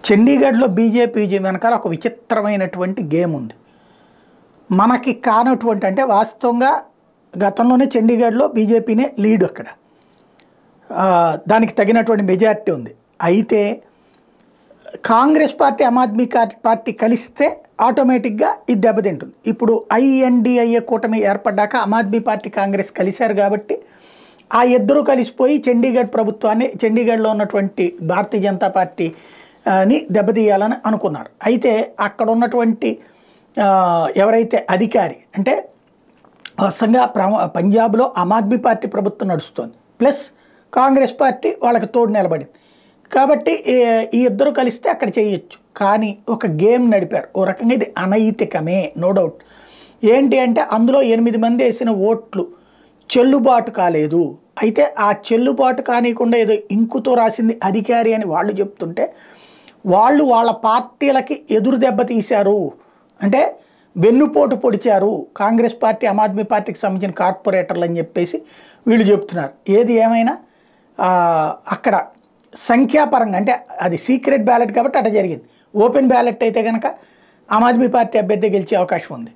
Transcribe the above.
చండీగఢ్లో BJP విజయం వెనకాల ఒక విచిత్రమైనటువంటి గేమ్ ఉంది. మనకి కానటువంటి అంటే వాస్తవంగా గతంలోనే చండీగఢ్లో బీజేపీనే లీడ్ అక్కడ, దానికి తగినటువంటి మెజారిటీ ఉంది. అయితే కాంగ్రెస్ పార్టీ ఆమ్ ఆద్మీ పార్టీ కలిస్తే ఆటోమేటిక్గా ఇది దెబ్బతింటుంది. ఇప్పుడు ఐఎన్డిఐఏ కూటమి ఏర్పడ్డాక ఆమ్ ఆద్మీ పార్టీ కాంగ్రెస్ కలిశారు కాబట్టి ఆ ఇద్దరు కలిసిపోయి చండీగఢ్ ప్రభుత్వాన్ని, చండీగఢ్లో ఉన్నటువంటి భారతీయ జనతా పార్టీని దెబ్బతీయాలని అనుకున్నారు. అయితే అక్కడ ఉన్నటువంటి ఎవరైతే అధికారి అంటే వాస్తవంగా పంజాబ్లో ఆమ్ ఆద్మీ పార్టీ ప్రభుత్వం నడుస్తుంది, ప్లస్ కాంగ్రెస్ పార్టీ వాళ్ళకి తోడు నిలబడింది కాబట్టి ఈ ఇద్దరు కలిస్తే అక్కడ చేయొచ్చు. కానీ ఒక గేమ్ నడిపారు, ఓ రకంగా ఇది అనైతికమే, నో డౌట్. ఏంటి అంటే అందులో 8 మంది వేసిన ఓట్లు చెల్లుబాటు కాలేదు. అయితే ఆ చెల్లుబాటు కానికుండా ఏదో ఇంకుతో రాసింది అధికారి అని వాళ్ళు చెప్తుంటే వాళ్ళు వాళ్ళ పార్టీలకి ఎదురు దెబ్బ తీశారు, అంటే వెన్నుపోటు పొడిచారు కాంగ్రెస్ పార్టీ ఆమ్ ఆద్మీ పార్టీకి సంబంధించిన కార్పొరేటర్లు అని చెప్పేసి వీళ్ళు చెప్తున్నారు. ఏది ఏమైనా అక్కడ సంఖ్యాపరంగా అంటే అది సీక్రెట్ బ్యాలెట్ కాబట్టి అట్లా జరిగింది. ఓపెన్ బ్యాలెట్ అయితే కనుక ఆమ్ ఆద్మీ పార్టీ అభ్యర్థి గెలిచే అవకాశం ఉంది.